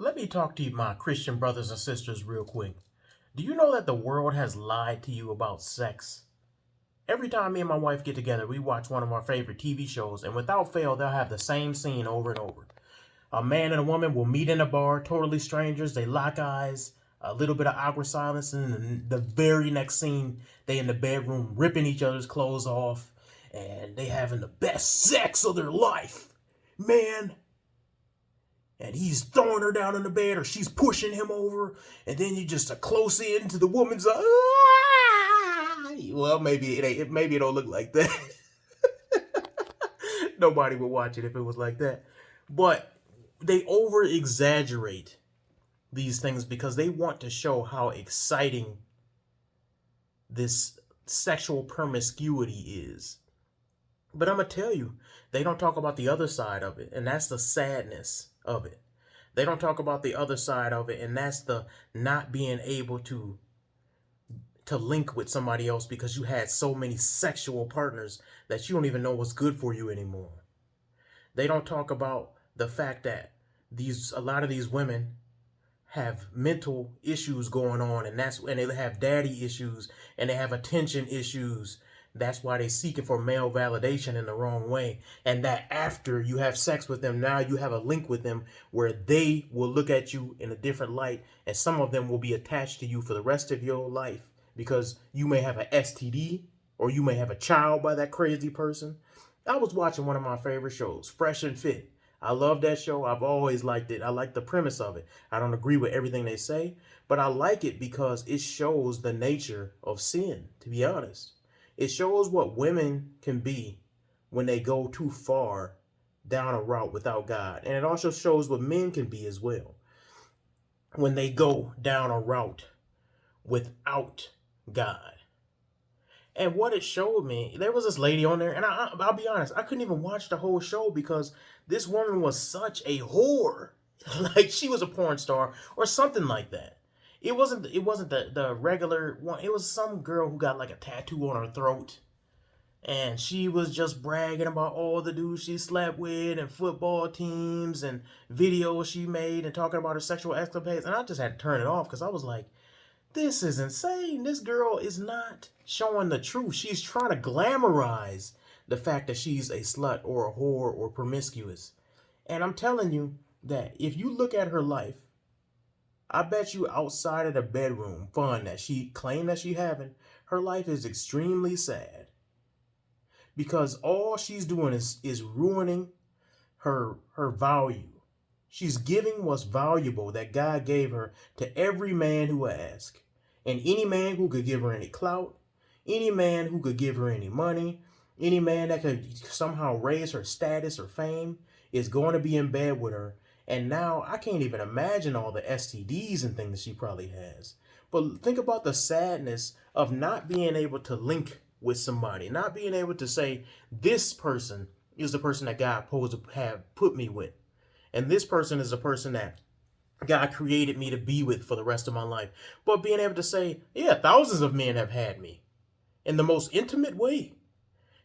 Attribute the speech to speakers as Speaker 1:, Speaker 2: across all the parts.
Speaker 1: Let me talk to you, my Christian brothers and sisters, real quick. Do you know that the world has lied to you about sex? Every time me and my wife get together, we watch one of our favorite TV shows, and without fail, they'll have the same scene over and over. A man and a woman will meet in a bar, totally strangers, they lock eyes, a little bit of awkward silence, and then the very next scene, they in the bedroom ripping each other's clothes off, and they having the best sex of their life. Man, and he's throwing her down on the bed or she's pushing him over, and then you just a close in to the woman's well, maybe it ain't, maybe it don't look like that. Nobody would watch it if it was like that. But they over exaggerate these things because they want to show how exciting this sexual promiscuity is. But I'm going to tell you, they don't talk about the other side of it, and that's the sadness of it. They don't talk about the other side of it, and that's the not being able to link with somebody else because you had so many sexual partners that you don't even know what's good for you anymore. They don't talk about the fact that a lot of these women have mental issues going on, and they have daddy issues and they have attention issues. That's why they're seeking for male validation in the wrong way. And that after you have sex with them, now you have a link with them where they will look at you in a different light. And some of them will be attached to you for the rest of your life because you may have an STD or you may have a child by that crazy person. I was watching one of my favorite shows, Fresh and Fit. I love that show. I've always liked it. I like the premise of it. I don't agree with everything they say, but I like it because it shows the nature of sin, to be honest. It shows what women can be when they go too far down a route without God. And it also shows what men can be as well when they go down a route without God. And what it showed me, there was this lady on there, and I'll be honest, I couldn't even watch the whole show because this woman was such a whore. Like she was a porn star or something like that. It wasn't the regular one. It was some girl who got like a tattoo on her throat. And she was just bragging about all the dudes she slept with and football teams and videos she made and talking about her sexual escapades. And I just had to turn it off because I was like, this is insane. This girl is not showing the truth. She's trying to glamorize the fact that she's a slut or a whore or promiscuous. And I'm telling you that if you look at her life, I bet you outside of the bedroom fun that she claimed that she having, her life is extremely sad. Because all she's doing is ruining her value. She's giving what's valuable that God gave her to every man who asks. And any man who could give her any clout, any man who could give her any money, any man that could somehow raise her status or fame is going to be in bed with her. And now I can't even imagine all the STDs and things she probably has. But think about the sadness of not being able to link with somebody, not being able to say, this person is the person that God supposed to have put me with. And this person is the person that God created me to be with for the rest of my life. But being able to say, yeah, thousands of men have had me in the most intimate way.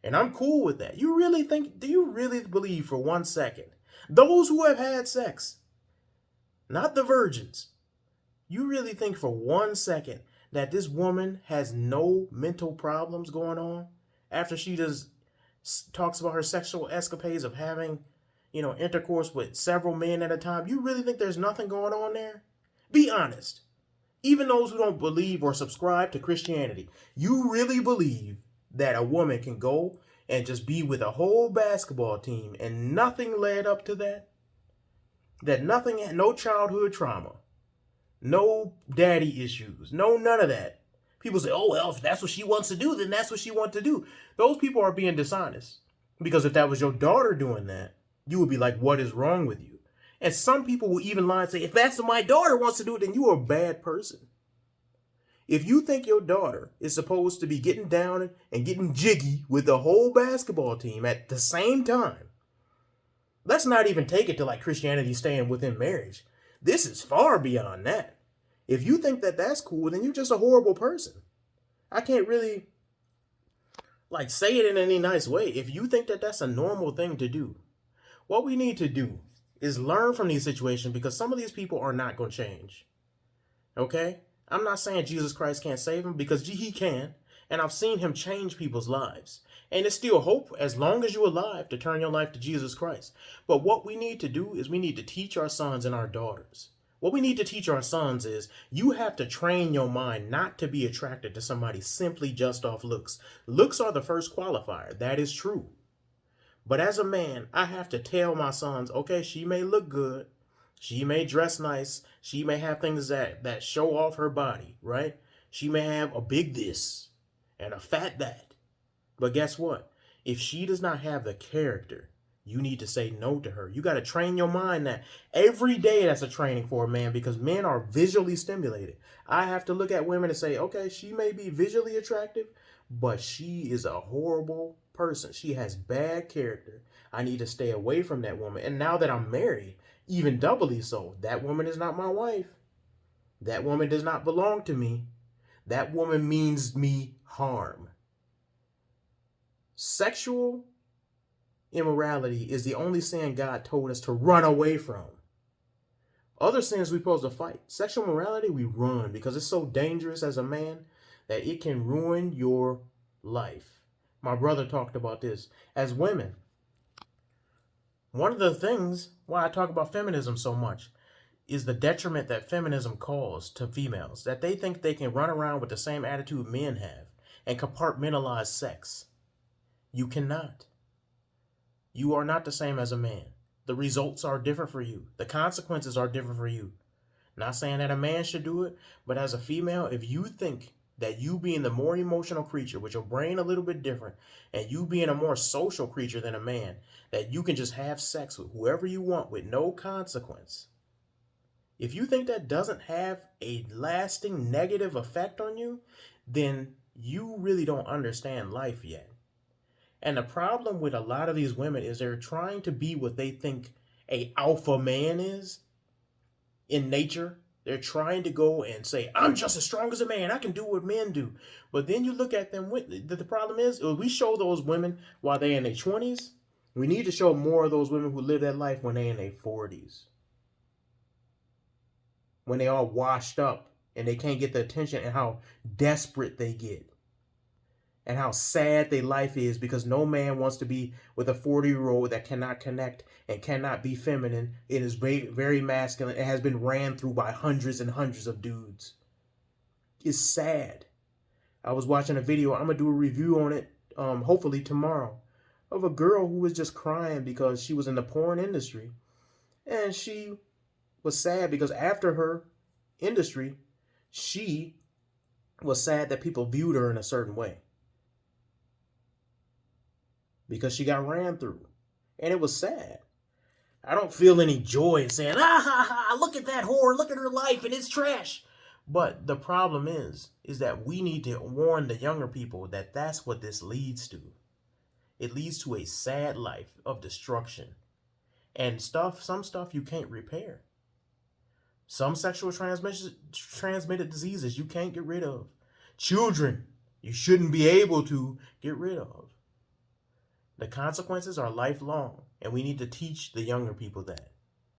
Speaker 1: And I'm cool with that. Do you really believe for 1 second, those who have had sex, not the virgins, you really think for 1 second that this woman has no mental problems going on after she just talks about her sexual escapades of having, intercourse with several men at a time? You really think there's nothing going on there? Be honest. Even those who don't believe or subscribe to Christianity, you really believe that a woman can go and just be with a whole basketball team and nothing led up to that? That nothing, no childhood trauma, no daddy issues, no none of that. People say, oh, well, if that's what she wants to do, then that's what she wants to do. Those people are being dishonest. Because if that was your daughter doing that, you would be like, what is wrong with you? And some people will even lie and say, if that's what my daughter wants to do, then you are a bad person. If you think your daughter is supposed to be getting down and getting jiggy with the whole basketball team at the same time, let's not even take it to like Christianity staying within marriage. This is far beyond that. If you think that that's cool, then you're just a horrible person. I can't really say it in any nice way. If you think that that's a normal thing to do, what we need to do is learn from these situations, because some of these people are not going to change. Okay? I'm not saying Jesus Christ can't save them, because he can. And I've seen him change people's lives. And it's still hope as long as you're alive to turn your life to Jesus Christ. But what we need to do is we need to teach our sons and our daughters. What we need to teach our sons is you have to train your mind not to be attracted to somebody simply just off looks. Looks are the first qualifier. That is true. But as a man, I have to tell my sons, okay, she may look good. She may dress nice. She may have things that show off her body, right? She may have a big this and a fat that. But guess what? If she does not have the character, you need to say no to her. You got to train your mind that every day. That's a training for a man, because men are visually stimulated. I have to look at women and say, okay, she may be visually attractive, but she is a horrible person. She has bad character. I need to stay away from that woman. And now that I'm married, even doubly so, that woman is not my wife. That woman does not belong to me. That woman means me harm. Sexual immorality is the only sin God told us to run away from. Other sins we're supposed to fight. Sexual morality, we run, because it's so dangerous as a man that it can ruin your life. My brother talked about this. As women, one of the things why I talk about feminism so much is the detriment that feminism caused to females, that they think they can run around with the same attitude men have and compartmentalize sex. You cannot. You are not the same as a man. The results are different for you. The consequences are different for you. Not saying that a man should do it, but as a female, if you think that you being the more emotional creature with your brain a little bit different, and you being a more social creature than a man, that you can just have sex with whoever you want with no consequence. If you think that doesn't have a lasting negative effect on you, then you really don't understand life yet. And the problem with a lot of these women is they're trying to be what they think a alpha man is in nature. They're trying to go and say, I'm just as strong as a man. I can do what men do. But then you look at them. The problem is, we show those women while they're in their 20s. We need to show more of those women who live that life when they're in their 40s. When they all washed up and they can't get the attention, and how desperate they get. And how sad their life is, because no man wants to be with a 40-year-old that cannot connect and cannot be feminine. It is very, very masculine. It has been ran through by hundreds and hundreds of dudes. It's sad. I was watching a video. I'm going to do a review on it, hopefully tomorrow, of a girl who was just crying because she was in the porn industry. And she was sad because after her industry, she was sad that people viewed her in a certain way, because she got ran through. And it was sad. I don't feel any joy in saying, look at that whore, look at her life, and it's trash. But the problem is that we need to warn the younger people that that's what this leads to. It leads to a sad life of destruction. And some stuff you can't repair. Some sexual transmitted diseases you can't get rid of. Children, you shouldn't be able to get rid of. The consequences are lifelong, and we need to teach the younger people that.